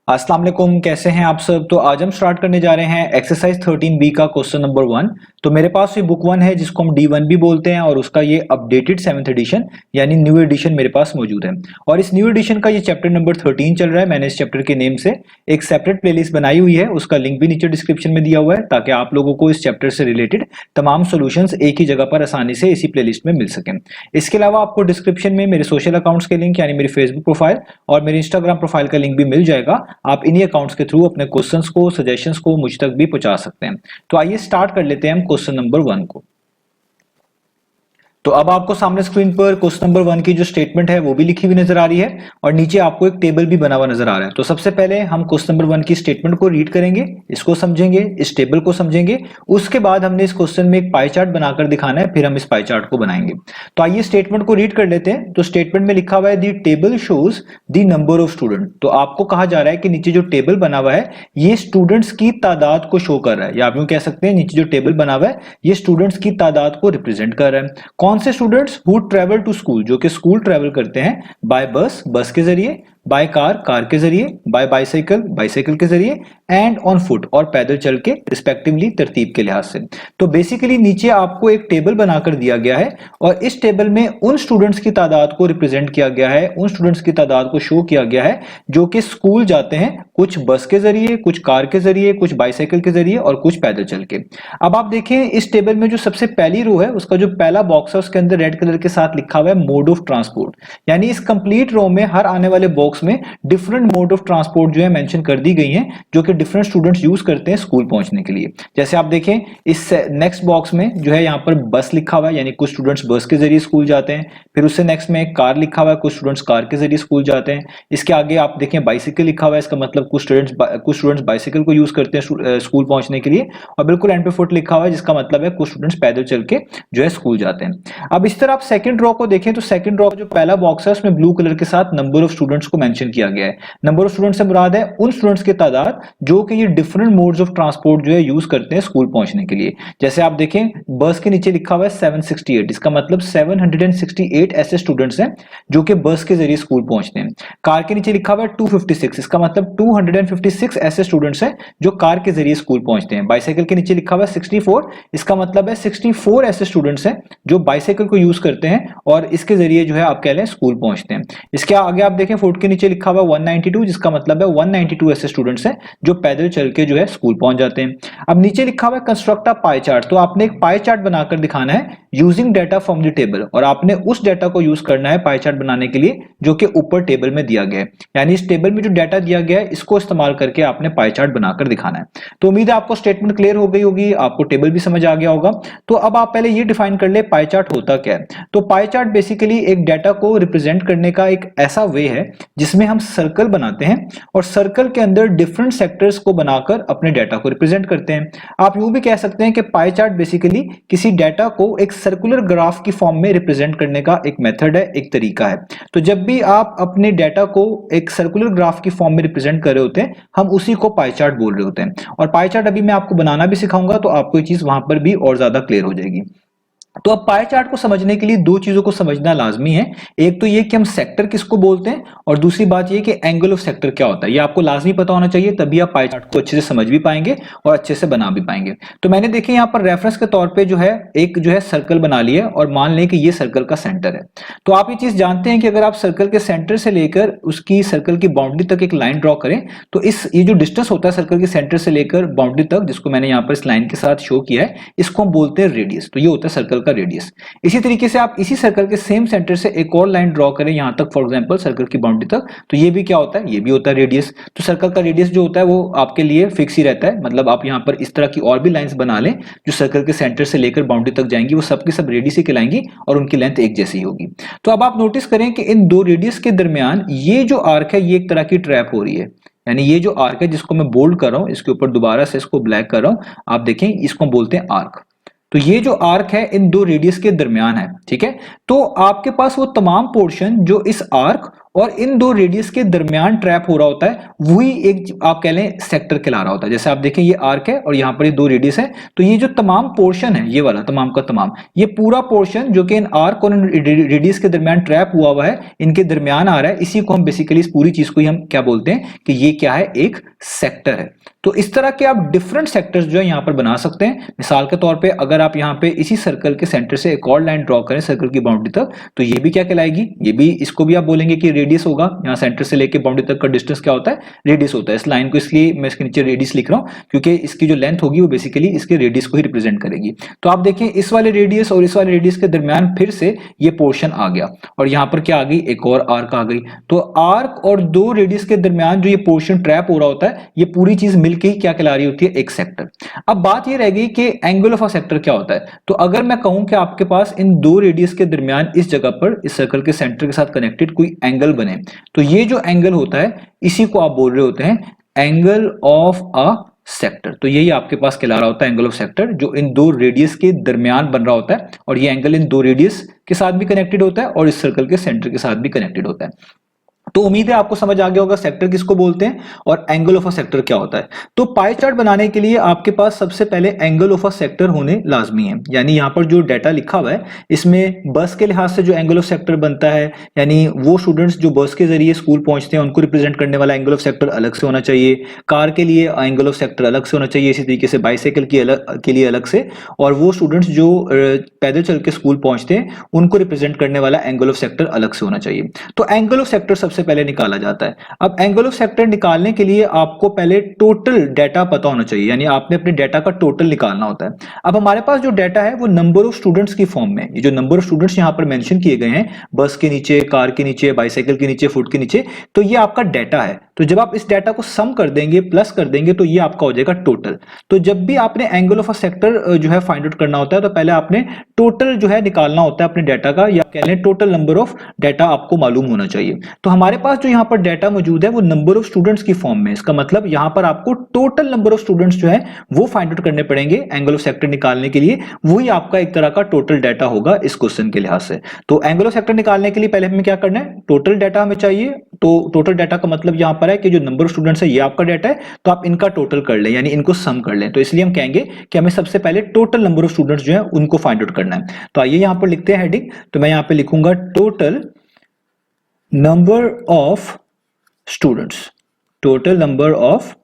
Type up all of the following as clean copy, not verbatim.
अस्सलाम वालेकुम, कैसे हैं आप सब। तो आज हम स्टार्ट करने जा रहे हैं एक्सरसाइज 13B का क्वेश्चन नंबर 1। तो मेरे पास ये बुक 1 है जिसको हम D1 भी बोलते हैं और उसका ये अपडेटेड 7th एडिशन यानी न्यू एडिशन मेरे पास मौजूद है। और इस न्यू एडिशन का ये चैप्टर नंबर 13 चल रहा है। मैंने इस चैप्टर के नेम से एक सेपरेट प्लेलिस्ट बनाई हुई है, उसका लिंक भी नीचे डिस्क्रिप्शन में दिया हुआ है ताकि आप लोगों को इस चैप्टर से रिलेटेड तमाम सॉल्यूशंस एक ही जगह पर आसानी से इसी प्लेलिस्ट में मिल सकें। इसके अलावा आपको डिस्क्रिप्शन में मेरे सोशल अकाउंट्स के लिंक यानी मेरी फेसबुक प्रोफाइल और मेरी इंस्टाग्राम प्रोफाइल का लिंक भी मिल जाएगा। आप इन्हीं अकाउंट्स के थ्रू अपने क्वेश्चंस को, सजेशंस को मुझ तक भी पहुंचा सकते हैं। तो आइए स्टार्ट कर लेते हैं हम क्वेश्चन नंबर 1 को। तो अब आपको सामने स्क्रीन पर क्वेश्चन नंबर 1 की जो स्टेटमेंट है वो भी लिखी हुई नजर आ रही है और नीचे आपको एक टेबल भी बना हुआ नजर आ रहा है। तो सबसे पहले हम क्वेश्चन नंबर 1 की स्टेटमेंट को रीड करेंगे, इसको समझेंगे, इस टेबल को समझेंगे। उसके बाद हमने इस क्वेश्चन में एक पाई चार्ट बनाकर दिखाना है, फिर हम इस पाई चार्ट को बनाएंगे। तो आइए स्टेटमेंट को रीड कर लेते हैं। तो स्टेटमेंट में लिखा हुआ है दी table shows the number of student. तो आपको कहा जा रहा है कि नीचे जो टेबल बना हुआ है ये स्टूडेंट्स की तादाद को शो कर रहा है, या आप यूं कह सकते हैं नीचे जो टेबल बना हुआ है ये स्टूडेंट्स की तादाद को रिप्रेजेंट कर रहा है। कौन से students? Who travel to school, जो कि स्कूल ट्रेवल करते हैं, बाय बस, बस के जरिए, बाय कार, कार के जरिए, बाय बाइसाइकिल, बाइसाइकिल के जरिए, एंड ऑन फुट, और पैदल चल के, रिस्पेक्टिवली तरतीब के लिहाज से। तो बेसिकली नीचे आपको एक टेबल बनाकर दिया गया है और इस टेबल में उन स्टूडेंट्स की तादाद को रिप्रेजेंट किया गया है, उन स्टूडेंट्स की तादाद को शो किया गया है जो कि स्कूल जाते हैं, कुछ बस के जरिए, कुछ कार के जरिए, कुछ बाइसाइकिल के जरिए और कुछ पैदल चल के। अब आप देखें इस टेबल में जो सबसे पहली रो है उसका जो पहला बॉक्स है उसके अंदर रेड कलर के साथ लिखा हुआ है मोड ऑफ ट्रांसपोर्ट, यानी इस कंप्लीट रो में हर आने वाले बॉक्स में डिफरेंट मोड ऑफ ट्रांसपोर्ट जो है मेंशन कर दी गई हैं जो कि डिफरेंट स्टूडेंट्स यूज करते हैं स्कूल पहुंचने के लिए। जैसे आप देखें इस नेक्स्ट बॉक्स में जो है यहाँ पर बस लिखा हुआ है, यानी कुछ स्टूडेंट्स बस के जरिए स्कूल जाते हैं। फिर उससे नेक्स्ट में कार लिखा हुआ है, कुछ स्टूडेंट्स कार के जरिए स्कूल जाते हैं। इसके आगे आप देखें बाइसिकल लिखा हुआ है, इसका मतलब कुछ स्टूडेंट्स बाइसिकल को यूज करते हैं स्कूल पहुंचने के लिए। और बिल्कुल एंड पे फुट लिखा हुआ है जिसका मतलब है कुछ स्टूडेंट्स पैदल चल के जो है स्कूल जाते हैं। अब इस तरह आप सेकंड रो को देखें तो सेकंड रो का जो पहला बॉक्स है उसमें ब्लू कलर के साथ नंबर ऑफ स्टूडेंट्स को मेंशन किया गया है। नंबर ऑफ स्टूडेंट्स से मुराद है उन स्टूडेंट्स की तादाद जो कि ये डिफरेंट मोड्स ऑफ ट्रांसपोर्ट जो है यूज करते हैं स्कूल पहुंचने के लिए। जैसे आप देखें बस के नीचे लिखा हुआ है 768, इसका मतलब 768 ऐसे स्टूडेंट्स हैं जो कि बस के जरिए स्कूल पहुंचते हैं। कार के नीचे लिखा हुआ है 256, इसका मतलब 256 ऐसे स्टूडेंट्स हैं जो कार के जरिए स्कूल पहुंचते हैं। बाइसाइकिल के नीचे लिखा हुआ है 64, इसका मतलब है 64 ऐसे स्टूडेंट्स हैं जो बाइसाइकिल को यूज करते हैं और इसके जरिए जो है आप कह लें स्कूल पहुंचते हैं। इसके आगे आप देखें फुट के नीचे लिखा हुआ है 192, जिसका मतलब है 192 ऐसे स्टूडेंट्स हैं जो पैदल चल के जो है स्कूल पहुंच जाते हैं। अब नीचे लिखा हुआ है कंस्ट्रक्ट अ पाई चार्ट, तो आपने एक पाई चार्ट बनाकर दिखाना है using data from the table, और आपने उस डाटा को यूज करना है पाई चार्ट बनाने के लिए जो कि ऊपर टेबल में दिया गया है। यानी इस टेबल में जो डाटा दिया गया है इसको इस्तेमाल करके आपने पाई चार्ट बनाकर दिखाना है। तो उम्मीद है आपको स्टेटमेंट क्लियर हो गई होगी, आपको टेबल भी समझ आ गया होगा। तो अब आप पहले ये डिफाइन कर ले पाई चार्ट होता क्या है। तो पाई चार्ट बेसिकली एक डाटा को रिप्रेजेंट करने का एक ऐसा वे है जिसमें हम सर्कल बनाते हैं और सर्कल के अंदर डिफरेंट सेक्टर्स को बनाकर अपने डाटा को रिप्रेजेंट करते हैं। आप यूं भी कह सकते हैं कि पाई चार्ट बेसिकली किसी डाटा को एक सर्कुलर ग्राफ की फॉर्म में रिप्रेजेंट करने का एक मेथड है, एक तरीका है। तो जब भी आप अपने डाटा को एक सर्कुलर ग्राफ की फॉर्म में रिप्रेजेंट कर रहे होते हैं हम उसी को पाई चार्ट बोल रहे होते हैं। और पाई चार्ट अभी मैं आपको बनाना भी सिखाऊंगा तो आपको ये चीज वहां पर भी और ज्यादा क्लियर हो जाएगी। तो अब पाई चार्ट को समझने के लिए दो चीजों को समझना लाजमी है। एक तो ये कि हम सेक्टर किसको बोलते हैं और दूसरी बात ये कि एंगल ऑफ सेक्टर क्या होता है। ये आपको लाजमी पता होना चाहिए, तभी आप पाई चार्ट को अच्छे से समझ भी पाएंगे और अच्छे से बना भी पाएंगे। तो मैंने देखे यहाँ पर रेफरेंस के तौर पे जो है एक जो है सर्कल बना लिया और मान लें कि ये सर्कल का सेंटर है। तो आप ये चीज जानते हैं कि अगर आप सर्कल के सेंटर से लेकर उसकी सर्कल की बाउंड्री तक एक लाइन ड्रॉ करें तो ये जो डिस्टेंस होता है सर्कल के सेंटर से लेकर बाउंड्री तक, जिसको मैंने यहाँ पर इस लाइन के साथ शो किया है, इसको हम बोलते हैं रेडियस। तो ये होता है सर्कल का रेडियस। इसी तरीके से आप इसी सर्कल के सेम सेंटर से एक और लाइन ड्रॉ करें यहां तक, फॉर एग्जांपल सर्कल की बाउंड्री तक, तो ये भी क्या होता है, ये भी होता है रेडियस। तो सर्कल का रेडियस जो होता है वो आपके लिए फिक्स ही रहता है। मतलब आप यहां पर इस तरह की और भी लाइंस बना लें जो सर्कल के सेंटर से लेकर बाउंड्री तक जाएंगी, वो सब की सब रेडियस ही कहलाएंगी और उनकी लेंथ एक जैसी होगी। तो अब आप नोटिस करें कि इन दो रेडियस के दरमियान ये जो आर्क है ये एक तरह की ट्रैप हो रही है। यानी ये जो आर्क है जिसको मैं बोल्ड कर रहा हूं, इसके ऊपर दोबारा से इसको ब्लैक कर रहा हूं, आप देखें इसको बोलते हैं आर्क। तो ये जो आर्क है इन दो रेडियस के दरमियान है, ठीक है। तो आपके पास वो तमाम पोर्शन जो इस आर्क और इन दो रेडियस के दरमियान ट्रैप हो रहा होता है, वही एक आप कह लें सेक्टर कहला रहा होता है। जैसे आप देखें ये आर्क है और यहाँ पर ये दो रेडियस है, तो ये जो तमाम पोर्शन है, ये वाला तमाम का तमाम, ये पूरा पोर्शन जो कि इन आर्क और रेडियस के दरमियान ट्रैप हुआ है, इनके दरमियान आ रहा है, इसी को हम बेसिकली इस पूरी चीज को ही हम क्या बोलते हैं कि ये क्या है, एक सेक्टर है। तो इस तरह के आप डिफरेंट सेक्टर्स जो है यहां पर बना सकते हैं। मिसाल के तौर पे अगर आप यहां पे इसी सर्कल के सेंटर से एक और लाइन ड्रॉ करें सर्कल की बाउंड्री तक, तो ये भी क्या कहलाएगी, ये भी, इसको भी आप बोलेंगे कि रेडियस होगा। यहां सेंटर से लेके बाउंड्री तक का डिस्टेंस क्या होता है, रेडियस होता है। इस लाइन को इसलिए मैं इसके नीचे रेडियस लिख रहा हूं क्योंकि इसकी जो लेंथ होगी वो बेसिकली इसके रेडियस को ही रिप्रेजेंट करेगी। तो आप देखें इस वाले रेडियस और इस वाले रेडियस के दरमियान फिर से ये पोर्शन आ गया और यहां पर क्या आ गई, एक और आर्क आ गई। तो आर्क और दो रेडियस के दरमियान जो ये पोर्शन ट्रैप हो रहा होता है, ये पूरी चीज मिलकर ही क्या कहला रही होती है, एक सेक्टर। अब बात ये रह गई कि एंगल ऑफ अ सेक्टर क्या होता है। तो अगर मैं कहूं कि आपके पास इन दो रेडियस के दरमियान इस जगह पर इस सर्कल के सेंटर के साथ कनेक्टेड कोई एंगल बने, तो ये जो एंगल होता है इसी को आप बोल रहे होते हैं एंगल ऑफ अ सेक्टर। तो यही आपके पास कहला रहा होता है एंगल ऑफ सेक्टर, जो इन दो रेडियस के दरमियान बन रहा होता है और ये एंगल इन दो रेडियस के साथ भी कनेक्टेड होता है और इस सर्कल के सेंटर के साथ भी कनेक्टेड होता है। तो उम्मीद है आपको समझ आ गया होगा सेक्टर किसको बोलते हैं और एंगल ऑफ अ सेक्टर क्या होता है। तो पाई चार्ट बनाने के लिए आपके पास सबसे पहले एंगल ऑफ अ सेक्टर होने लाजमी है। यानी यहां पर जो डाटा लिखा हुआ है इसमें बस के लिहाज से जो एंगल ऑफ सेक्टर बनता है, यानी वो स्टूडेंट्स जो बस के जरिए स्कूल पहुंचते हैं उनको रिप्रेजेंट करने वाला एंगल ऑफ सेक्टर अलग से होना चाहिए, कार के लिए एंगल ऑफ सेक्टर अलग से होना चाहिए, इसी तरीके से बाइसाइकिल के लिए अलग से, और वो स्टूडेंट्स जो पैदल चल के स्कूल पहुंचते हैं उनको रिप्रेजेंट करने वाला एंगल ऑफ सेक्टर अलग से होना चाहिए। तो एंगल ऑफ सेक्टर सबसे पहले निकाला जाता है। अब एंगल ऑफ सेक्टर निकालने के लिए आपको पहले टोटल डाटा पता होना चाहिए, यानी आपने अपने डाटा का टोटल निकालना होता है। अब हमारे पास जो डाटा है वो नंबर ऑफ स्टूडेंट्स की फॉर्म में, ये जो नंबर ऑफ स्टूडेंट्स यहां पर मेंशन किए गए हैं बस के नीचे, कार के नीचे, बाइसाइकिल के नीचे, फुट के नीचे, तो ये आपका डाटा है। तो जब आप इस डाटा को सम कर देंगे, प्लस कर देंगे, तो ये आपका हो जाएगा टोटल। तो जब भी आपने एंगल ऑफ अ सेक्टर जो है फाइंड आउट करना होता है तो पहले आपने टोटल जो है निकालना होता है अपने डाटा का, या कह लें टोटल नंबर ऑफ डाटा आपको मालूम होना चाहिए। तो हमारे पास जो यहां पर डाटा मौजूद है वो नंबर ऑफ स्टूडेंट्स की फॉर्म में, इसका मतलब यहां पर आपको टोटल नंबर ऑफ स्टूडेंट्स जो है वो फाइंड आउट करने पड़ेंगे एंगल ऑफ सेक्टर निकालने के लिए। वही आपका एक तरह का टोटल डाटा होगा इस क्वेश्चन के लिहाज से। तो एंगल ऑफ सेक्टर निकालने के लिए पहले हमें क्या करना है, टोटल डाटा हमें चाहिए। तो टोटल डाटा का मतलब यहां पर है कि जो नंबर ऑफ स्टूडेंट्स है ये आपका डाटा है, तो आप इनका टोटल कर लें, यानी इनको सम कर लें। तो इसलिए हम कहेंगे कि हमें सबसे पहले टोटल नंबर ऑफ स्टूडेंट्स जो है उनको फाइंड आउट करना है। तो आइए यहां पर लिखते हैं हेडिंग। तो मैं यहां पर लिखूंगा total number of students, total number of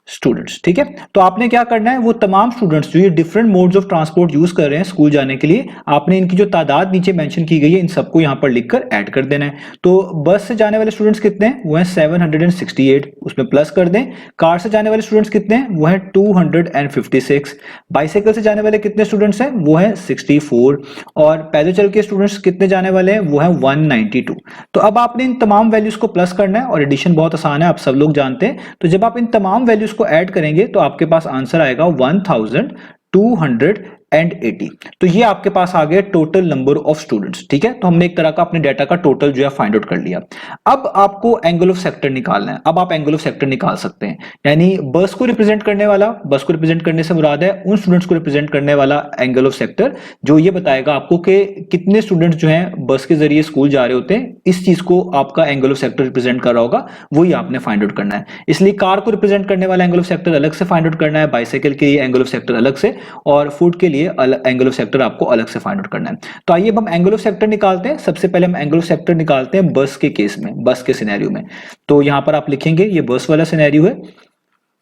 students. ठीक है, तो आपने क्या करना है, वो तमाम स्टूडेंट्स जो ये different modes of transport use कर रहे हैं स्कूल जाने के लिए, आपने इनकी जो तादाद नीचे मेंशन की गई है इन सबको यहां पर लिखकर ऐड कर देना है। तो बस से जाने वाले स्टूडेंट्स कितने हैं, वो हैं 768, उसमें प्लस कर दें। कार से जाने वाले स्टूडेंट्स कितने हैं, वो हैं 256। बाइसाइकिल से जाने वाले कितने स्टूडेंट्स हैं, वो हैं 64। और पैदल चल के स्टूडेंट्स कितने जाने वाले हैं, वो हैं 192। तो अब आपने इन तमाम वैल्यूज को प्लस करना है और एडिशन बहुत आसान है, आप सब लोग जानते हैं। तो जब आप इन तमाम वैल्यूज को ऐड करेंगे तो आपके पास आंसर आएगा 1280। तो ये आपके पास आ गया टोटल नंबर ऑफ स्टूडेंट्स। ठीक है, तो हमने एक तरह का अपने डाटा का टोटल जो है फाइंड आउट कर लिया। अब आपको एंगल ऑफ सेक्टर निकालना है। अब आप एंगल ऑफ सेक्टर निकाल सकते हैं, यानी बस को रिप्रेजेंट करने वाला, बस को रिप्रेजेंट करने से मुराद है उन स्टूडेंट्स को रिप्रेजेंट करने वाला एंगल ऑफ सेक्टर जो ये बताएगा आपको कि कितने स्टूडेंट्स जो हैं बस के जरिए स्कूल जा रहे होते हैं, इस चीज को आपका एंगल ऑफ सेक्टर रिप्रेजेंट कर रहा होगा, वही आपने फाइंड आउट करना है। इसलिए कार को रिप्रेजेंट करने वाला एंगल ऑफ सेक्टर अलग से फाइंड आउट करना है, बाइसाइकिल के लिए एंगल ऑफ सेक्टर अलग से, और फुट के लिए एंगल ऑफ सेक्टर आपको अलग से फाइंड आउट करना है। तो आइए अब हम एंगल ऑफ सेक्टर निकालते हैं। सबसे पहले हम एंगल ऑफ सेक्टर निकालते हैं बस के केस में, बस के सिनेरियो में। तो यहां पर आप लिखेंगे ये बस वाला सिनेरियो है,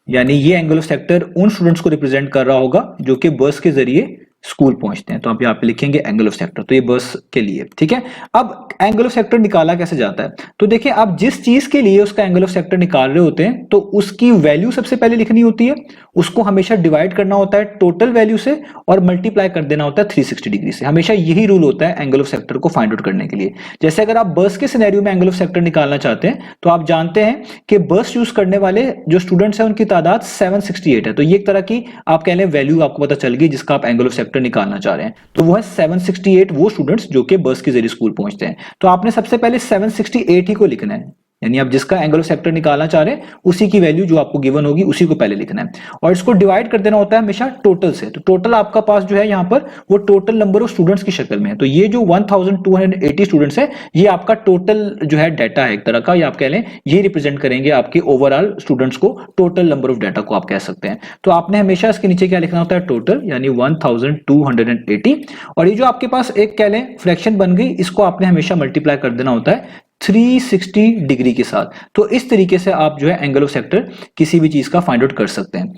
यानी ये एंगल ऑफ सेक्टर उन स्टूडेंट्स को रिप्रेजेंट कर रहा होगा जो कि बस के जरिए स्कूल पहुंचते हैं। तो आप यहाँ पे लिखेंगे एंगल ऑफ सेक्टर, तो ये बस के लिए। ठीक है, अब एंगल ऑफ सेक्टर निकाला कैसे जाता है, तो देखिए आप जिस चीज के लिए उसका एंगल ऑफ सेक्टर निकाल रहे होते हैं तो उसकी वैल्यू सबसे पहले लिखनी होती है, उसको हमेशा डिवाइड करना होता है टोटल वैल्यू से और मल्टीप्लाई कर देना होता है 360 डिग्री से। हमेशा यही रूल होता है एंगल ऑफ सेक्टर को फाइंड आउट करने के लिए। जैसे अगर आप बस के सिनेरियो में एंगल ऑफ सेक्टर निकालना चाहते हैं तो आप जानते हैं कि बस यूज करने वाले जो स्टूडेंट्स हैं उनकी तादाद 768 है। तो ये एक तरह की आप कह लें वैल्यू आपको पता चल गई जिसका आप एंगल ऑफ सेक्टर निकालना चाह रहे हैं। तो वो है 768 वो स्टूडेंट्स जो कि बस के जरिए स्कूल पहुंचते हैं। तो आपने सबसे पहले 768 ही को लिखना है, यानी आप जिसका एंगल ऑफ सेक्टर निकालना चाह रहे हैं उसी की वैल्यू जो आपको गिवन होगी उसी को पहले लिखना है, और इसको डिवाइड कर देना होता है हमेशा टोटल से। तो टोटल आपका पास जो है यहाँ पर वो टोटल नंबर ऑफ स्टूडेंट्स की शक्ल में है। तो ये जो 1280 स्टूडेंट्स है ये आपका टोटल जो है डाटा है एक तरह का, या आप कह लें ये रिप्रेजेंट करेंगे आपके ओवरऑल स्टूडेंट्स को, टोटल नंबर ऑफ डाटा को आप कह सकते हैं। तो आपने हमेशा इसके नीचे क्या लिखना होता है, टोटल, यानी 1280, और ये जो आपके पास एक कह लें फ्रैक्शन बन गई, इसको आपने हमेशा मल्टीप्लाई कर देना होता है 360 डिग्री के साथ। तो इस तरीके से आप जो है एंगल ऑफ सेक्टर किसी भी चीज का फाइंड आउट कर सकते हैं।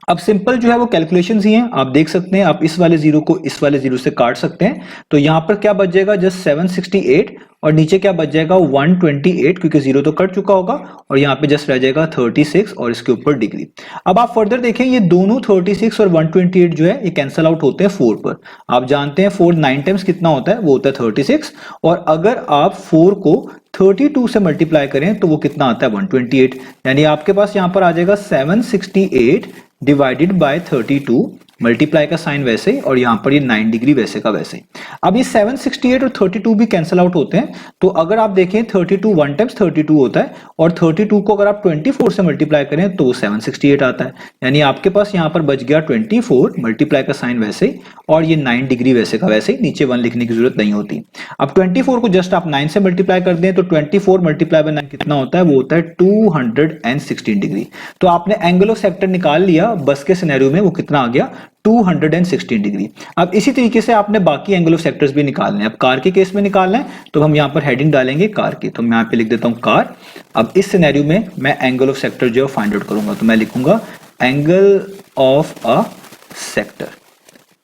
अब सिंपल जो है वो कैलकुलेशंस ही हैं, आप देख सकते हैं, आप इस वाले जीरो को इस वाले जीरो से काट सकते हैं। तो यहां पर क्या बच जाएगा, जस्ट 768, और नीचे क्या बच जाएगा 128, क्योंकि जीरो तो कट चुका होगा, और यहाँ पे जस्ट रह जाएगा 36 और इसके ऊपर डिग्री। अब आप फर्दर देखें, ये दोनों 36 और 128 जो है ये कैंसल आउट होते हैं 4 पर। आप जानते हैं 4 9 टाइम्स कितना होता है, वो होता है 36, और अगर आप 4 को 32 से मल्टीप्लाई करें तो वो कितना आता है 128, यानी आपके पास यहां पर आ जाएगा 768 डिवाइडेड बाय 32, मल्टीप्लाई का साइन वैसे ही, और यहां पर ये 9 डिग्री वैसे का वैसे ही। अब ये 768 और 32 भी कैंसल आउट होते हैं। तो अगर आप देखें 32 1 टाइम्स 32 होता है, और 32 को अगर आप 24 से मल्टीप्लाई करें तो वो 768 आता है, यानी आपके पास यहां पर बच गया 24, मल्टीप्लाई का साइन वैसे ही, और ये 9 डिग्री वैसे का वैसे ही, नीचे 1 लिखने की जरूरत नहीं होती। अब 24 को जस्ट आप 9 से मल्टीप्लाई कर दें तो 24 मल्टीप्लाई बाय 9 कितना होता है, वो होता है 216 डिग्री। तो आपने एंगल ऑफ सेक्टर निकाल लिया, बस के सिनेरियो में वो कितना आ गया 216 डिग्री। अब इसी तरीके से आपने बाकी एंगल ऑफ सेक्टर्स भी निकालने हैं। अब कार के केस में निकालना है तो हम यहां पर हेडिंग डालेंगे कार की, तो मैं यहां पे लिख देता हूं कार। अब इस सिनेरियो में मैं एंगल ऑफ सेक्टर जो फाइंड आउट करूंगा, तो मैं लिखूंगा एंगल ऑफ अ सेक्टर,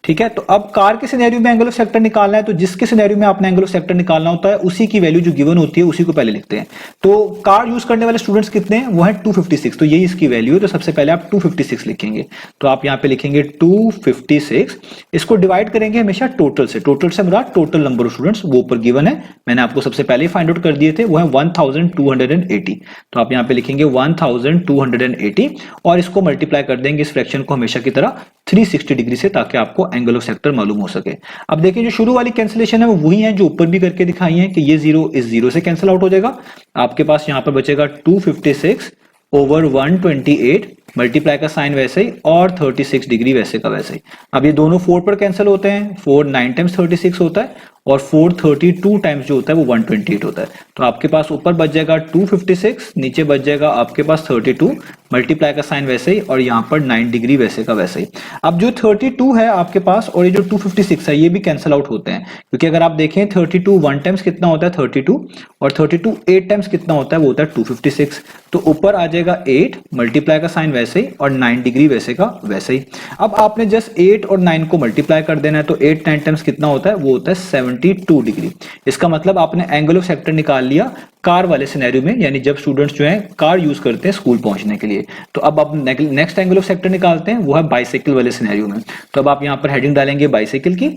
ठीक है। तो अब कार के सिनेरियो में एंगल ऑफ सेक्टर निकालना है, तो जिसके सिनेरियो में आपने एंगल ऑफ सेक्टर निकालना होता है उसी की वैल्यू जो गिवन होती है उसी को पहले लिखते हैं। तो कार यूज करने वाले स्टूडेंट्स कितने हैं, वो है 256, तो यही इसकी वैल्यू है। तो सबसे पहले आप 256 लिखेंगे, तो आप यहाँ पे लिखेंगे 256, इसको डिवाइड करेंगे हमेशा टोटल से। टोटल से मुराद टोटल नंबर ऑफ स्टूडेंट्स, वो ऊपर गिवन है, मैंने आपको सबसे पहले फाइंड आउट कर दिए थे, वो है 1280। तो आप यहाँ पे लिखेंगे 1280, और इसको मल्टीप्लाई कर देंगे इस फ्रैक्शन को हमेशा की तरह 360 डिग्री से, ताकि आपको एंगल ऑफ सेक्टर मालूम हो सके। अब देखिए जो शुरू वाली कैंसिलेशन है वो वही है जो ऊपर भी करके दिखाई है, कि ये जीरो इस जीरो से कैंसिल आउट हो जाएगा। आपके पास यहां पर बचेगा 256 ओवर 128, मल्टीप्लाई का साइन वैसे ही, और 36 डिग्री वैसे का वैसे ही। अब ये दोनों 4 पर कैंसिल होते हैं, 4 9 टाइम्स 36 होता है, और 4 32 टाइम्स जो होता है वो 128 होता है। तो आपके पास ऊपर बच जाएगा 256, नीचे बच जाएगा आपके पास 32, मल्टीप्लाई का साइन वैसे ही, और यहाँ पर 9 डिग्री वैसे का वैसे ही। अब जो 32 है आपके पास और ये जो 256 है ये भी कैंसिल आउट होते हैं, क्योंकि अगर आप देखें 32 1 टाइम्स कितना होता है 32, और 32 8 टाइम्स कितना होता है वो होता है 256। तो ऊपर आ जाएगा 8, मल्टीप्लाई का साइन वैसे ही, और 9 डिग्री वैसे का वैसे ही। अब आपने जस्ट 8 और 9 को मल्टीप्लाई कर देना है, तो 8 9 टाइम्स कितना होता है, वो होता है 72 डिग्री। इसका मतलब आपने एंगल ऑफ सेक्टर निकाल लिया कार वाले सिनेरियो में, यानी जब स्टूडेंट्स जो हैं कार यूज करते हैं स्कूल पहुंचने के लिए। तो अब आप नेक्स्ट एंगल ऑफ सेक्टर निकालते हैं, वो है बाइसाइकिल वाले सिनेरियो में। तो अब आप यहां पर हेडिंग डालेंगे बाइसाइकिल की,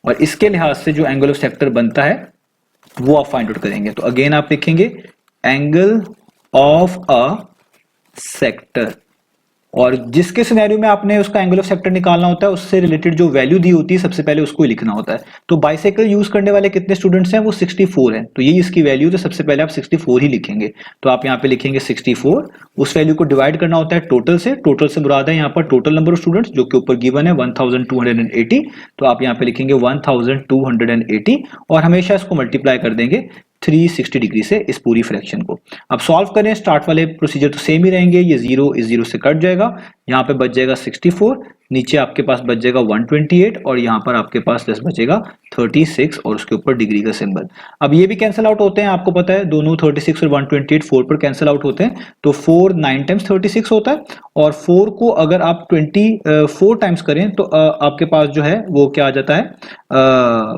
और इसके लिहाज से जो एंगल ऑफ सेक्टर बनता है वो आप फाइंड आउट करेंगे। तो अगेन आप लिखेंगे एंगल ऑफ अ सेक्टर, और जिसके सिनेरियो में आपने उसका एंगल ऑफ सेक्टर निकालना होता है उससे रिलेटेड जो वैल्यू दी होती है सबसे पहले उसको ही लिखना होता है। तो बाइसाइकिल यूज करने वाले कितने स्टूडेंट्स हैं, वो 64 हैं, तो यही इसकी वैल्यू, तो सबसे पहले आप 64 ही लिखेंगे। तो आप यहाँ पे लिखेंगे 64, उस वैल्यू को डिवाइड करना होता है टोटल से। टोटल से मुराद है यहाँ पर टोटल नंबर ऑफ स्टूडेंट्स जो कि ऊपर गिवन है 1280। तो आप यहाँ पे लिखेंगे 1280, और हमेशा इसको मल्टीप्लाई कर देंगे 360 डिग्री से इस पूरी फ्रैक्शन को। अब सॉल्व करें, स्टार्ट वाले प्रोसीजर तो सेम ही रहेंगे, ये जीरो इस जीरो से कट जाएगा, यहाँ पे बच जाएगा 64, नीचे आपके पास बच जाएगा 128, और यहाँ पर आपके पास जस्ट बचेगा 36 और उसके ऊपर डिग्री का सिंबल। अब ये भी कैंसिल आउट होते हैं, आपको पता है दोनों 36 और 128 4 पर कैंसिल आउट होते हैं। तो 4 9 टाइम्स 36 होता है, और 4 को अगर आप 24 टाइम्स करें तो आपके पास जो है वो क्या आ जाता है,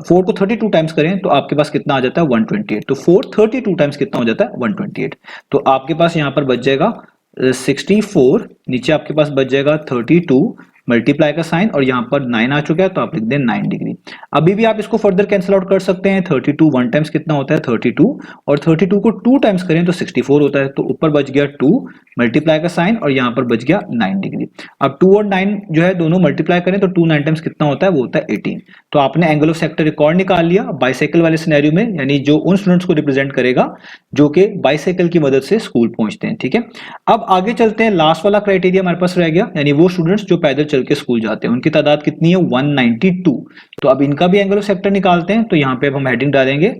4 को 32 टाइम्स करें तो आपके पास कितना आ जाता है 128। तो 4 32 टाइम्स कितना हो जाता है 128। तो आपके पास यहाँ पर बच जाएगा 64, नीचे आपके पास बच जाएगा 32, मल्टीप्लाई का साइन और यहाँ पर 9 आ चुका है तो आप लिख दें 9 डिग्री। अभी भी आप इसको फर्दर कैंसिल आउट कर सकते हैं। 32 वन टाइम्स कितना होता है 32, और 32 को 2 टाइम्स करें तो 64 होता है। तो ऊपर बच गया 2 मल्टीप्लाई का साइन और यहाँ पर बच गया 9 डिग्री। अब 2 और 9 जो है दोनों मल्टीप्लाई करें तो 2 9 टाइम्स कितना होता है, वो होता है 18। तो आपने एंगल ऑफ सेक्टर रिकॉर्ड निकाल लिया बाइसाइकिल वाले सिनेरियो में, यानी जो उन स्टूडेंट्स को रिप्रेजेंट करेगा जो कि बाइसाइकिल की मदद से स्कूल पहुंचते हैं। ठीक है, अब आगे चलते हैं। लास्ट वाला क्राइटेरिया हमारे पास रह गया, यानी वो स्टूडेंट्स जो पैदल चल के स्कूल जाते हैं, उनकी तादाद कितनी है 192। तो अब इनका भी एंगल ऑफ सेक्टर निकालते हैं। तो यहाँ पे अब हम हेडिंग डालेंगे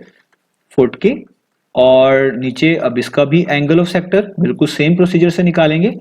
फुट की, और नीचे अब इसका भी एंगल ऑफ सेक्टर बिल्कुल सेम प्रोसीजर से निकालेंगे,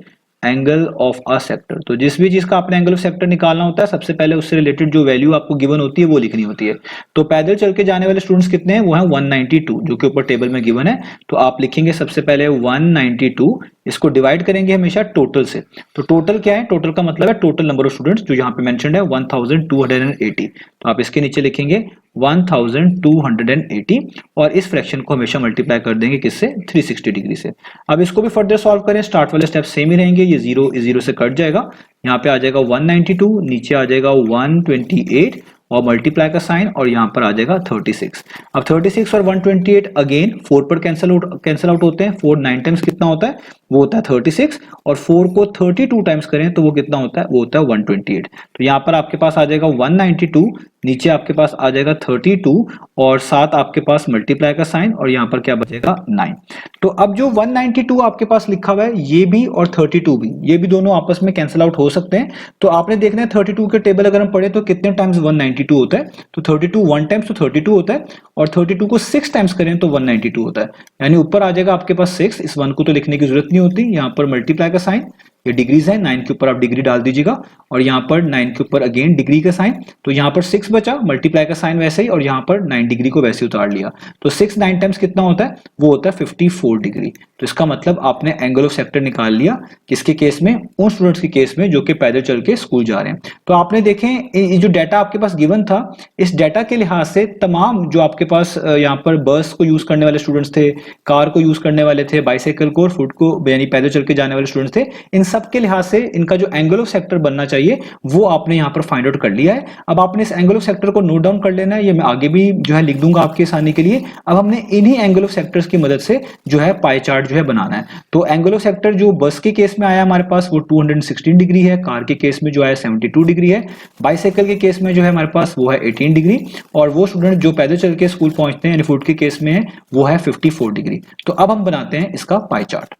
एंगल ऑफ अ सेक्टर। तो जिस भी चीज का आपने एंगल ऑफ सेक्टर निकालना होता है सबसे पहले उससे रिलेटेड जो वैल्यू आपको गिवन होती है वो लिखनी होती है। तो पैदल चल के जाने वाले स्टूडेंट्स कितने हैं, वो है 192 जो कि ऊपर टेबल में गिवन है। तो आप लिखेंगे सबसे पहले 192, इसको डिवाइड करेंगे हमेशा टोटल से। तो टोटल क्या है, टोटल का मतलब है टोटल नंबर ऑफ स्टूडेंट्स जो यहाँ पे मेंशन्ड है 1280। तो आप इसके नीचे लिखेंगे 1280 और इस फ्रैक्शन को हमेशा मल्टीप्लाई कर देंगे किससे, 360 डिग्री से। अब इसको भी फर्दर सॉल्व करें, स्टार्ट वाले स्टेप सेम ही रहेंगे, ये 0 से कट जाएगा, यहाँ पे आ जाएगा 192, नीचे आ जाएगा 128 और मल्टीप्लाई का साइन और यहाँ पर आ जाएगा 36। अब 36 और 128 अगेन 4 पर कैंसिल आउट होते हैं। 4 9 टाइम्स कितना होता है, वो होता है 36, और 4 को 32 टाइम्स करें तो वो कितना होता है, वो होता है 128। तो यहाँ पर आपके पास आ जाएगा 192, नीचे आपके पास आ जाएगा 32 और साथ आपके पास मल्टीप्लाई का साइन और यहाँ पर क्या बचेगा 9। तो अब जो 192 आपके पास लिखा हुआ है ये भी और 32 भी, ये भी दोनों आपस में कैंसिल आउट हो सकते हैं। तो आपने देखना है 32 के टेबल अगर हम पढ़े तो कितने टाइम्स 192 होता है, तो 32 1 टाइम्स तो 32 होता है, और 32 को 6 टाइम्स करें तो 192 होता है। यानी ऊपर आ जाएगा आपके पास 6, इस 1 को तो लिखने की जरूरत नहीं होती, यहाँ पर मल्टीप्लाई का साइन, ये डिग्रीज है, 9 के ऊपर आप डिग्री डाल दीजिएगा और यहाँ पर 9 के ऊपर अगेन डिग्री का साइन। तो यहाँ पर 6 बचा, मल्टीप्लाई का साइन वैसे ही, और यहाँ पर 9 डिग्री को वैसे उतार लिया। तो 6 9 टाइम्स कितना होता है, वो होता है 54 डिग्री। तो इसका मतलब आपने एंगल ऑफ सेक्टर निकाल लिया किसके केस में, उन स्टूडेंट्स के केस में जो कि पैदल चल के स्कूल जा रहे हैं। तो आपने देखें ये जो डाटा आपके पास गिवन था, इस डाटा के लिहाज से तमाम जो आपके पास यहाँ पर बस को यूज करने वाले स्टूडेंट्स थे, कार को यूज करने वाले थे, बाइसाइकिल को और फुट को यानी पैदल चल के जाने वाले स्टूडेंट्स थे, इन सब के लिहाज से इनका जो एंगल ऑफ सेक्टर बनना चाहिए वो आपने यहाँ पर फाइंड आउट कर लिया है। अब आपने इस एंगल ऑफ सेक्टर को नोट डाउन कर लेना है, ये मैं आगे भी जो है लिख दूंगा आपकी आसानी के लिए। अब हमने इन्हीं एंगल ऑफ सेक्टर्स की मदद से जो है पाई चार्ट जो है बनाना है। तो एंगल ऑफ सेक्टर जो बस के केस में आया हमारे पास वो 216 डिग्री है, कार के केस में जो है 72 डिग्री है, बाइसाइकिल के केस में जो है हमारे पास वो है 18 डिग्री, और वो स्टूडेंट जो पैदल चल के स्कूल पहुंचते हैं यानी फुट के केस में है वो है 54 डिग्री। तो अब हम बनाते हैं इसका पाई चार्ट।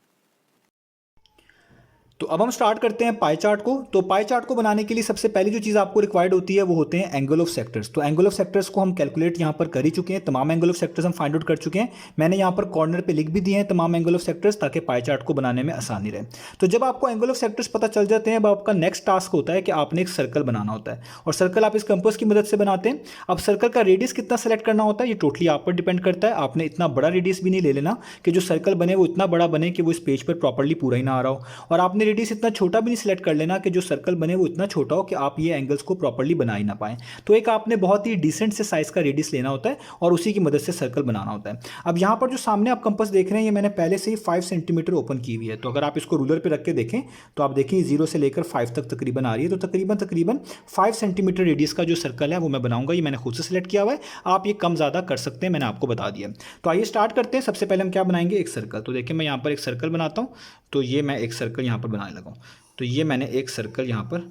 तो अब हम स्टार्ट करते हैं पाई चार्ट को। तो पाई चार्ट को बनाने के लिए सबसे पहली जो चीज़ आपको रिक्वायर्ड होती है वो होते हैं एंगल ऑफ सेक्टर्स। तो एंगल ऑफ सेक्टर्स को हम कैलकुलेट यहाँ पर कर ही चुके हैं, तमाम एंगल ऑफ सेक्टर्स हम फाइंड आउट कर चुके हैं। मैंने यहाँ पर कॉर्नर पे लिख भी दिए हैं तमाम एंगल ऑफ सेक्टर्स ताकि पाई चार्ट को बनाने में आसानी रहे। तो जब आपको एंगल ऑफ सेक्टर्स पता चल जाते हैं, अब आपका नेक्स्ट टास्क होता है कि आपने एक सर्कल बनाना होता है, और सर्कल आप इस कंपास की मदद से बनाते हैं। अब सर्कल का रेडियस कितना सेलेक्ट करना होता है ये टोटली आप पर डिपेंड करता है। आपने इतना बड़ा रेडियस भी नहीं ले लेना कि जो सर्कल बने वो इतना बड़ा बने कि वो इस पेज पर प्रॉपर्ली पूरा ही ना आ रहा हो, और आपने रेडियस इतना छोटा भी सिलेक्ट कर लेना कि जो सर्कल बने वो इतना छोटा हो कि आप ये एंगल्स को प्रॉपर्ली बना ही ना पाएं। तो एक आपने बहुत ही डिसेंट से साइज का रेडियस लेना होता है और उसी की मदद से सर्कल बनाना होता है। अब यहाँ पर जो सामने आप कंपास देख रहे हैं ये मैंने पहले से ही 5 सेंटीमीटर ओपन की हुई है। तो अगर आप इसको रूलर पे रख के देखें तो आप देखें 0 से लेकर 5 तक तकरीबन आ रही है। तो तकरीबन 5 सेंटीमीटर रेडियस का जो सर्कल है वो मैं बनाऊंगा, ये मैंने खुद से सिलेक्ट किया हुआ है। आप ये कम ज़्यादा कर सकते हैं, मैंने आपको बता दिया। तो आइए स्टार्ट करते हैं। सबसे पहले हम क्या बनाएंगे, एक सर्कल। तो देखिए मैं यहाँ पर एक सर्कल बनाता हूँ। तो ये मैं एक सर्कल यहाँ पर बनाने लगा हूँ। तो ये मैंने एक सर्कल यहाँ पर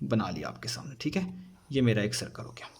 बना लिया आपके सामने, ठीक है, ये मेरा एक सर्कल हो गया।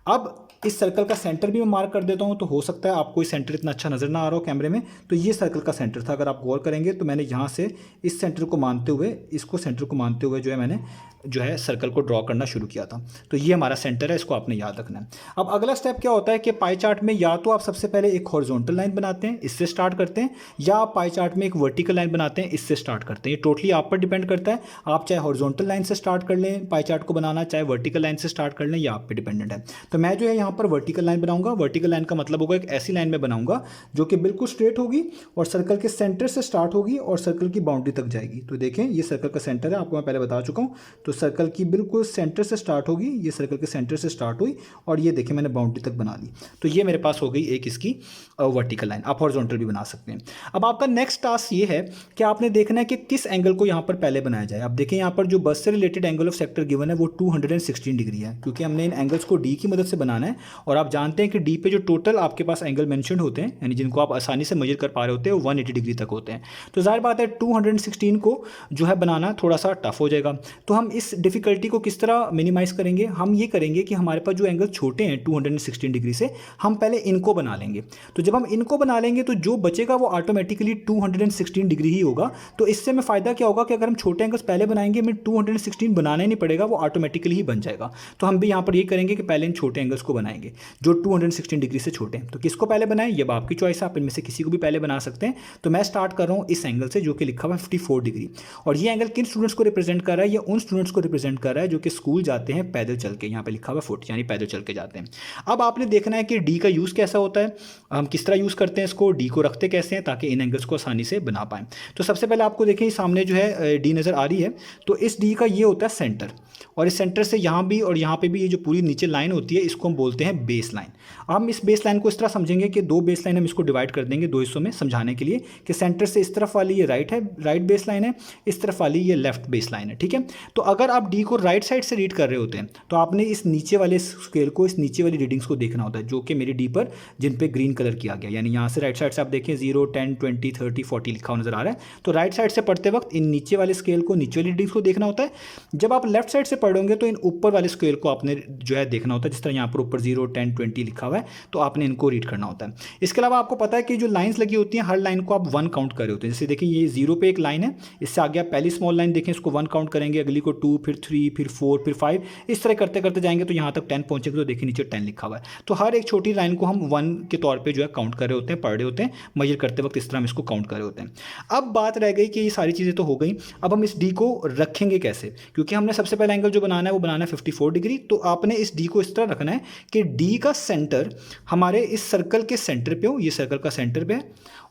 अब इस सर्कल का सेंटर भी मैं मार्क कर देता हूँ। तो हो सकता है आपको इस सेंटर इतना अच्छा नज़र ना आ रहा हो कैमरे में, तो ये सर्कल का सेंटर था। अगर आप गौर करेंगे तो मैंने यहाँ से इस सेंटर को मानते हुए, इसको सेंटर को मानते हुए जो है मैंने जो है सर्कल को ड्रॉ करना शुरू किया था। तो ये हमारा सेंटर है, इसको आपने याद रखना है। अब अगला स्टेप क्या होता है कि पाई चार्ट में या तो आप सबसे पहले एक हॉरिजॉन्टल लाइन बनाते हैं, इससे स्टार्ट करते हैं, या आप पाई चार्ट में एक वर्टिकल लाइन बनाते हैं, इससे स्टार्ट करते हैं। ये टोटली आप पर डिपेंड करता है। आप चाहे हॉरिजॉन्टल लाइन से स्टार्ट कर लें पाई चार्ट को बनाना, चाहे वर्टिकल लाइन से स्टार्ट कर लें, ये आप पे डिपेंडेंट है। तो मैं जो है यहाँ पर वर्टिकल लाइन बनाऊंगा। वर्टिकल लाइन का मतलब होगा एक ऐसी लाइन में बनाऊंगा जो कि बिल्कुल स्ट्रेट होगी और सर्कल के सेंटर से स्टार्ट होगी और सर्कल की बाउंड्री तक जाएगी। तो देखें ये सर्कल का सेंटर है, आपको मैं पहले बता चुका हूँ। तो सर्कल की बिल्कुल सेंटर से स्टार्ट होगी, ये सर्कल के सेंटर से स्टार्ट हुई और ये देखिए मैंने बाउंड्री तक बना ली। तो ये मेरे पास हो गई एक इसकी वर्टिकल लाइन। आप हॉरिजॉन्टल भी बना सकते हैं। अब आपका नेक्स्ट टास्क ये है कि आपने देखना है कि किस एंगल को यहाँ पर पहले बनाया जाए। आप देखें यहाँ पर जो बस से related angle of sector given है वो 216 डिग्री है, क्योंकि हमने इन एंगल्स को डी की मदद से बनाना है। और आप जानते हैं कि डी पे जो टोटल आपके पास एंगल मेंशन्ड होते हैं, यानी जिनको आप आसानी से मेजर कर पा रहे होते हैं, वो 180 डिग्री तक होते हैं। तो जाहिर बात है 216 को जो है बनाना थोड़ा सा टफ हो जाएगा। तो हम इस डिफिकल्टी को किस तरह मिनिमाइज करेंगे? हम ये करेंगे कि हमारे पास जो एंगल छोटे हैं 216 डिग्री से, हम पहले इनको बना लेंगे। तो जब हम इनको बना लेंगे तो जो बचेगा वो ऑटोमेटिकली 216 डिग्री ही होगा। तो इससे में फ़ायदा क्या होगा कि अगर हम छोटे एंगल्स पहले बनाएंगे, हमें 216 बनाना ही नहीं पड़ेगा, वो ऑटोमेटिकली ही बन जाएगा। तो हम भी यहाँ पर ये करेंगे कि पहले इन छोटे एंगल्स को बनाएंगे जो 216 डिग्री से छोटे हैं। तो किसको पहले बनाएं, ये आपकी चॉइस है, आप इनमें से किसी को भी पहले बना सकते हैं। तो मैं स्टार्ट कर रहा हूँ इस एंगल से जो कि लिखा हुआ है 54 डिग्री। और ये एंगल किन स्टूडेंट्स को रिप्रेजेंट कर रहा है? ये उन स्टूडेंट्स को रिप्रेजेंट कर रहा है जो कि स्कूल जाते हैं पैदल चल के। यहाँ पे लिखा हुआ फुट, यानी पैदल चल के जाते हैं। अब आपने देखना है कि डी का यूज़ कैसा होता है, हम किस तरह यूज़ करते हैं इसको, डी को रखते कैसे हैं ताकि इन एंगल्स को आसानी से बना पाएं। तो सबसे पहले आपको देखें सामने जो है डी नज़र आ रही है। तो इस डी का ये होता है सेंटर, और इस सेंटर से यहाँ भी और यहाँ पे भी ये जो पूरी नीचे लाइन होती है इसको हम बोलते हैं बेस लाइन। हम इस बेस लाइन को इस तरह समझेंगे कि दो बेस लाइन हम इसको डिवाइड कर देंगे दो हिस्सों में, समझाने के लिए कि सेंटर से इस तरफ वाली ये राइट है, राइट बेस लाइन है, इस तरफ वाली ये लेफ्ट बेस लाइन है। ठीक है, तो अगर आप डी को राइट साइड से रीड कर रहे होते हैं तो आपने इस नीचे वाले स्केल को, इस नीचे वाली रीडिंग्स को देखना होता है जो कि मेरी डी पर जिन पे ग्रीन कलर किया गया, यानी यहाँ से राइट साइड से आप देखें 0, 10, 20, 30, 40 लिखा हुआ नजर आ रहा है। तो राइट साइड से पढ़ते वक्त इन नीचे वाले स्केल को, नीचे वाली रीडिंग्स को देखना होता है। जब आप लेफ्ट साइड से पढ़ोगे तो इन ऊपर वाले स्केल को आपने जो है देखना होता है, जिस तरह यहाँ पर ऊपर 0, 10, 20 लिखा हुआ है, तो आपने इनको रीड करना होता है। इसके अलावा आपको पता है कि जो लाइंस लगी होती हैं हर लाइन को आप 1 काउंट कर रहे होते हैं। जैसे देखिए ये 0 पे एक लाइन है, इससे आगे आप पहली स्मॉल लाइन देखें, इसको 1 काउंट करेंगे, अगली को 2, फिर 3, फिर 4, फिर 5, इस तरह करते करते जाएंगे तो यहाँ तक 10 पहुंचेंगे। तो देखिए नीचे 10 लिखा हुआ है। तो हर एक छोटी लाइन को हम 1 के तौर पर जो है काउंट कर रहे होते हैं, पढ़ रहे होते हैं, मेजर करते वक्त इस तरह हम इसको काउंट कर रहे होते हैं। अब बात रह गई कि ये सारी चीज़ें तो हो गई, अब हम इस डी को रखेंगे कैसे? क्योंकि हमने सबसे पहला एंगल जो बनाना है वो बनाना है 54 डिग्री। तो आपने इस डी को इस तरह रखना है कि डी का सेंटर हमारे इस सर्कल के सेंटर पे हो, ये सर्कल का सेंटर पे है,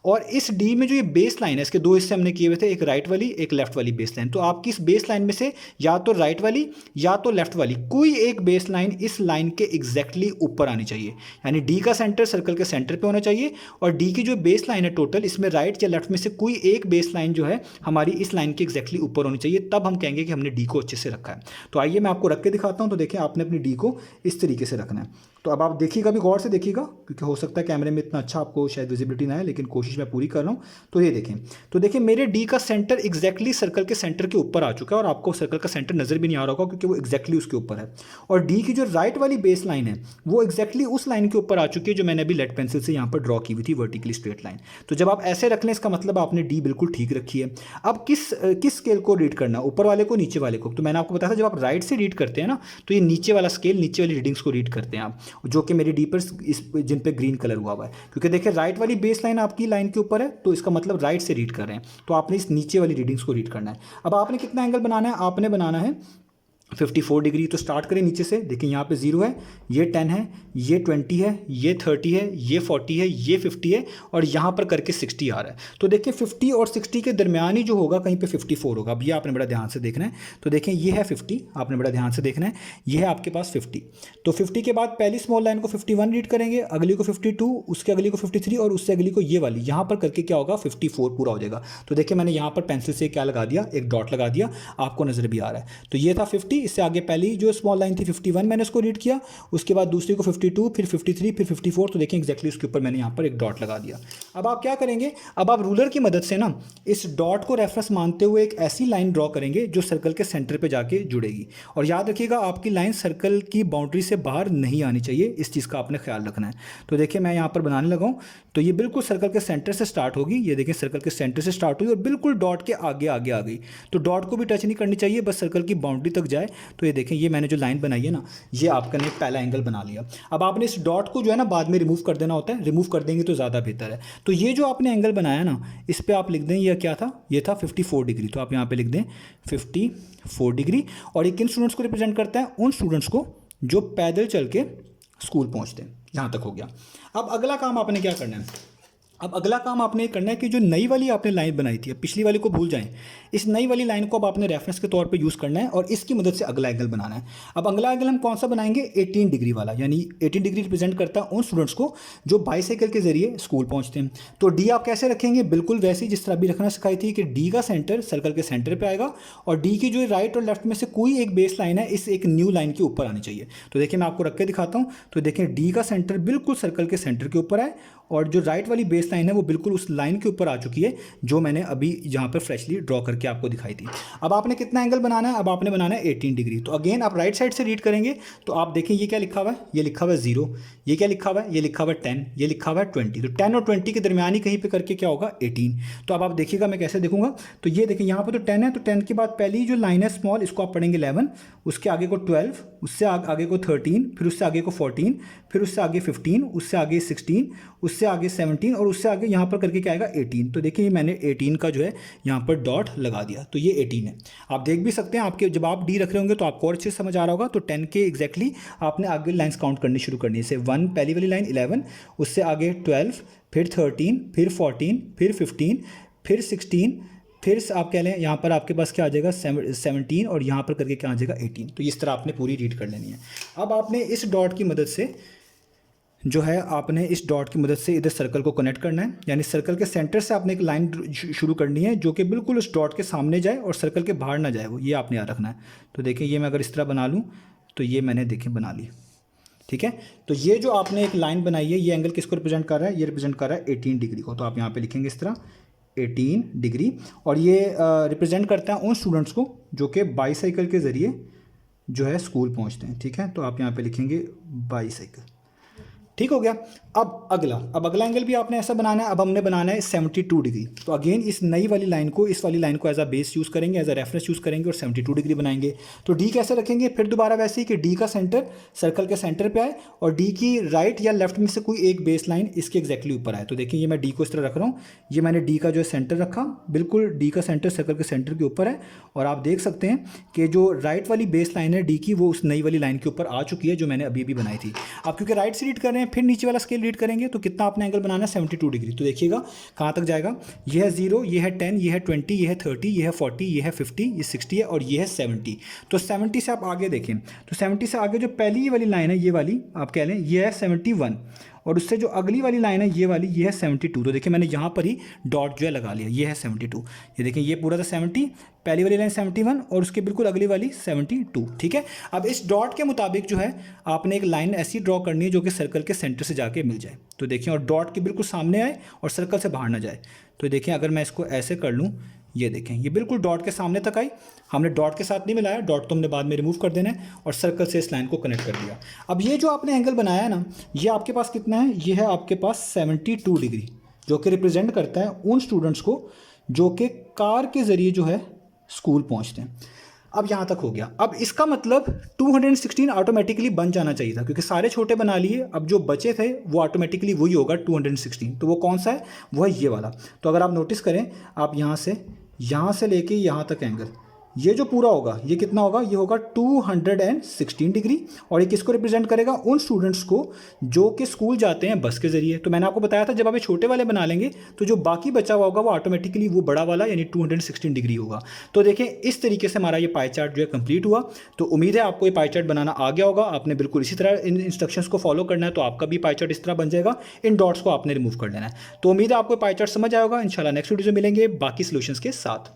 और इस डी में जो ये बेस लाइन है इसके दो हिस्से हमने किए हुए थे, एक राइट वाली एक लेफ्ट वाली बेस लाइन। तो आपकी इस बेस लाइन में से या तो राइट वाली या तो लेफ्ट वाली कोई एक बेस लाइन इस लाइन के एग्जैक्टली ऊपर आनी चाहिए। यानी डी का सेंटर सर्कल के सेंटर पे होना चाहिए और डी की जो बेस लाइन है टोटल, इसमें राइट या लेफ्ट में से कोई एक बेस लाइन जो है हमारी इस लाइन के एग्जैक्टली ऊपर होनी चाहिए, तब हम कहेंगे कि हमने डी को अच्छे से रखा है। तो आइए मैं आपको रख के दिखाता हूँ। तो देखिए आपने अपनी डी को इस तरीके से रखना है। तो अब आप देखिएगा भी गौर से देखिएगा, क्योंकि हो सकता है कैमरे में इतना अच्छा आपको शायद विजिबिलिटी ना है, लेकिन कोशिश मैं पूरी कर रहा हूँ। तो ये देखें, तो देखिए मेरे डी का सेंटर एग्जैक्टली सर्कल के सेंटर के ऊपर आ चुका है और आपको सर्कल का सेंटर नजर भी नहीं आ रहा होगा क्योंकि वो एग्जैक्टली उसके ऊपर है। और डी की जो राइट वाली बेस लाइन है वो एग्जैक्टली उस लाइन के ऊपर आ चुकी है जो मैंने अभी लेड पेंसिल से यहाँ पर ड्रॉ की हुई थी, वर्टिकली स्ट्रेट लाइन। तो जब आप ऐसे रख लें इसका मतलब आपने डी बिल्कुल ठीक रखी है। अब किस स्केल को रीड करना, ऊपर वाले को नीचे वाले को? तो मैंने आपको बताया था जब आप राइट से रीड करते हैं ना तो ये नीचे वाला स्केल, नीचे वाली रीडिंग्स को रीड करते हैं आप, जो कि मेरी डी पर इस जिन पे ग्रीन कलर हुआ है। क्योंकि देखिए राइट वाली बेस लाइन आपकी लाइन के ऊपर है तो इसका मतलब राइट से रीड कर रहे हैं, तो आपने इस नीचे वाली रीडिंग्स को रीड करना है। अब आपने कितना एंगल बनाना है? आपने बनाना है 54 डिग्री। तो स्टार्ट करें नीचे से, देखिए यहाँ पे 0 है, ये 10 है, ये 20 है, ये 30 है, ये 40 है, ये 50 है और यहाँ पर करके 60 आ रहा है। तो देखिए 50 और 60 के दरमियान ही जो होगा कहीं पे 54 होगा। अब ये आपने बड़ा ध्यान से देखना है। तो देखें ये है 50, आपने बड़ा ध्यान से देखना है, ये है आपके पास 50। तो 50 के बाद पहली स्मॉल लाइन को 51 रीड करेंगे, अगली को 52, उसके अगली को 53 और उससे अगली को ये वाली, यहाँ पर करके क्या होगा 54 पूरा हो जाएगा। तो देखिए मैंने यहाँ पर पेंसिल से क्या लगा दिया, एक डॉट लगा दिया, आपको नजर भी आ रहा है। तो ये था 50, इससे आगे पहली जो स्मॉल लाइन थी 51 मैंने उसको रीड किया, उसके बाद दूसरी को 52, फिर 53, फिर 54। तो देखिए एग्जैक्टली उसके ऊपर मैंने यहाँ पर एक डॉट लगा दिया। अब आप क्या करेंगे, अब आप रूलर की मदद से ना इस डॉट को रेफरेंस मानते हुए एक ऐसी लाइन ड्रॉ करेंगे जो सर्कल के सेंटर पे जाके जुड़ेगी। और याद रखिएगा आपकी लाइन सर्कल की बाउंड्री से बाहर नहीं आनी चाहिए, इस चीज़ का आपने ख्याल रखना है। तो देखिए मैं यहाँ पर बनाने लगा हूँ, तो ये बिल्कुल सर्कल के सेंटर से स्टार्ट होगी, ये देखिए सर्कल के सेंटर से स्टार्ट हुई और बिल्कुल डॉट के आगे आगे आ गई। तो डॉट को भी टच नहीं करनी चाहिए, बस सर्कल की बाउंड्री तक जाए। तो ये देखें ये मैंने जो लाइन बनाई है ना, ये आपका ने पहला एंगल बना लिया। अब आपने इस डॉट को जो है ना बाद में रिमूव कर देना होता है, रिमूव कर देंगे तो ज़्यादा बेहतर है। तो ये जो आपने एंगल बनाया ना, इस पर आप लिख दें ये क्या था, ये था 54 डिग्री। तो आप यहाँ पे लिख दें 54 डिग्री। और ये किन स्टूडेंट्स को रिप्रेजेंट करता है? उन स्टूडेंट्स को जो पैदल चल के स्कूल पहुँचते हैं। यहाँ तक हो गया। अब अगला काम आपने क्या करना है, अब अगला काम आपने करना है कि जो नई वाली आपने लाइन बनाई थी, अब पिछली वाली को भूल जाएं, इस नई वाली लाइन को अब आपने रेफरेंस के तौर पे यूज़ करना है और इसकी मदद से अगला एंगल बनाना है। अब अगला एंगल हम कौन सा बनाएंगे, 18 डिग्री वाला, यानी 18 डिग्री रिप्रेजेंट करता है उन स्टूडेंट्स को जो बाईसाइकिल के जरिए स्कूल पहुंचते हैं। तो डी आप कैसे रखेंगे, बिल्कुल वैसे ही जिस तरह अभी रखना सिखाई थी कि डी का सेंटर सर्कल के सेंटर पर आएगा और डी की जो राइट और लेफ्ट में से कोई एक बेस लाइन है इस एक न्यू लाइन के ऊपर आनी चाहिए। तो देखिए मैं आपको रख के दिखाता हूँ। तो देखिए डी का सेंटर बिल्कुल सर्कल के सेंटर के ऊपर है और जो राइट वाली बेस लाइन है वो बिल्कुल उस लाइन के ऊपर आ चुकी है जो मैंने अभी यहाँ पर फ्रेशली ड्रॉ करके आपको दिखाई थी। अब आपने कितना एंगल बनाना है, अब आपने बनाना है 18 डिग्री। तो अगेन आप राइट साइड से रीड करेंगे तो आप देखें ये क्या लिखा हुआ है, ये लिखा हुआ है 0, ये क्या लिखा हुआ है, ये लिखा हुआ है 10, ये लिखा हुआ है 20। तो 10 और 20 के दरमियान ही कहीं पे करके क्या होगा 18। तो अब आप देखिएगा मैं कैसे देखूंगा, तो ये देखिए यहाँ पर तो 10 है, तो 10 के बाद पहली जो लाइन है स्मॉल इसको आप पढ़ेंगे 11, उसके आगे को 12, उससे आगे को 13, फिर उससे आगे को 14, फिर उससे आगे 15, उससे आगे 16, उससे आगे 17 और उससे आगे यहाँ पर करके क्या आएगा 18। तो देखिए मैंने 18 का जो है यहाँ पर डॉट लगा दिया, तो ये 18 है। आप देख भी सकते हैं, आपके जब आप डी रख रहे होंगे तो आपको और अच्छे से समझ आ रहा होगा। तो 10 के एग्जैक्टली आपने आगे लाइन्स काउंट करनी शुरू करनी है। जैसे 1 पहली वाली लाइन 11, उससे आगे 12, फिर 13, फिर 14, फिर 15, फिर 16, फिर आप कह लें यहाँ पर आपके पास क्या आ जाएगा 17 और यहाँ पर करके क्या आ जाएगा 18। तो इस तरह आपने पूरी रीड कर लेनी है। अब आपने इस डॉट की मदद से जो है आपने इस डॉट की मदद से इधर सर्कल को कनेक्ट करना है, यानी सर्कल के सेंटर से आपने एक लाइन शुरू करनी है जो कि बिल्कुल उस डॉट के सामने जाए और सर्कल के बाहर ना जाए, वो ये आपने याद रखना है। तो देखिए ये मैं अगर इस तरह बना लूँ तो ये मैंने देखिए बना ली, ठीक है। तो ये जो आपने एक लाइन बनाई है ये एंगल किसको रिप्रेजेंट कर रहा है, ये रिप्रेजेंट कर रहा है 18 डिग्री को। तो आप यहाँ पे लिखेंगे इस तरह 18 डिग्री और ये रिप्रेजेंट करता है उन स्टूडेंट्स को जो कि बाईसाइकिल के ज़रिए जो है स्कूल पहुँचते हैं, ठीक है। तो आप यहाँ पे लिखेंगे बाईसाइकिल, ठीक हो गया। अब अगला एंगल भी आपने ऐसा बनाना है। अब हमने बनाना है 72 डिग्री। तो अगेन इस नई वाली लाइन को इस वाली लाइन को एज अ बेस यूज़ करेंगे, एज अ रेफरेंस यूज़ करेंगे और 72 डिग्री बनाएंगे। तो डी कैसे रखेंगे, फिर दोबारा वैसे ही कि डी का सेंटर सर्कल के सेंटर पे आए और डी की राइट या लेफ्ट में से कोई एक बेस लाइन इसके एग्जैक्टली ऊपर आए। तो देखिए ये मैं डी को इस तरह रख रहा हूँ, ये मैंने डी का जो सेंटर रखा, बिल्कुल डी का सेंटर सर्कल के सेंटर के ऊपर है और आप देख सकते हैं कि जो राइट वाली बेस लाइन है डी की वो उस नई वाली लाइन के ऊपर आ चुकी है जो मैंने अभी भी बनाई थी। आप क्योंकि राइट से रीड कर रहे हैं फिर नीचे वाला स्केल रीड करेंगे तो कितना आपने एंगल बनाना है 72 डिग्री। तो देखिएगा कहाँ तक जाएगा, ये है 0, ये है 10, ये है 20, ये है 30, ये है 40, ये है 50, ये 60 है और ये है 70। तो 70 से आप आगे देखें तो 70 से आगे जो पहली वाली लाइन है ये वाली आप कह लें ये है 71 और उससे जो अगली वाली लाइन है ये वाली ये है 72। तो देखिए मैंने यहाँ पर ही डॉट जो है लगा लिया, ये है 72। ये देखिए ये पूरा था 70, पहली वाली लाइन 71 और उसके बिल्कुल अगली वाली 72, ठीक है। अब इस डॉट के मुताबिक जो है आपने एक लाइन ऐसी ड्रॉ करनी है जो कि सर्कल के सेंटर से जाके मिल जाए। तो देखिए और डॉट के बिल्कुल सामने आए और सर्कल से बाहर ना जाए। तो देखिए अगर मैं इसको ऐसे कर लूँ, ये देखें ये बिल्कुल डॉट के सामने तक आई, हमने डॉट के साथ नहीं मिलाया, डॉट तो हमने बाद में रिमूव कर देना है और सर्कल से इस लाइन को कनेक्ट कर दिया। अब ये जो आपने एंगल बनाया है ना, ये आपके पास कितना है, ये है आपके पास 72 डिग्री जो कि रिप्रेजेंट करता है उन स्टूडेंट्स को जो कि कार के ज़रिए जो है स्कूल पहुँचते हैं। अब यहाँ तक हो गया। अब इसका मतलब 216 ऑटोमेटिकली बन जाना चाहिए था क्योंकि सारे छोटे बना लिए, अब जो बचे थे वो ऑटोमेटिकली वही होगा 216। तो वो कौन सा है, वो है ये वाला। तो अगर आप नोटिस करें, आप यहाँ से लेके यहाँ तक एंगल, ये जो पूरा होगा ये कितना होगा, ये होगा 216 डिग्री और ये किसको रिप्रेजेंट करेगा, उन स्टूडेंट्स को जो कि स्कूल जाते हैं बस के ज़रिए। तो मैंने आपको बताया था जब आप ये छोटे वाले बना लेंगे तो जो बाकी बचा हुआ होगा वो ऑटोमेटिकली वो बड़ा वाला यानी 216 डिग्री होगा। तो देखें इस तरीके से हमारा ये पाई चार्ट जो है कंप्लीट हुआ। तो उम्मीद है आपको ये पाई चार्ट बनाना आ गया होगा। आपने बिल्कुल इसी तरह इन इंस्ट्रक्शंस को फॉलो करना है तो आपका भी पाई चार्ट इस तरह बन जाएगा। इन डॉट्स को आपने रिमूव कर लेना है। तो उम्मीद है आपको पाई चार्ट समझ आएगा। इंशाल्लाह नेक्स्ट वीडियो में मिलेंगे बाकी सोल्यूशंस के साथ।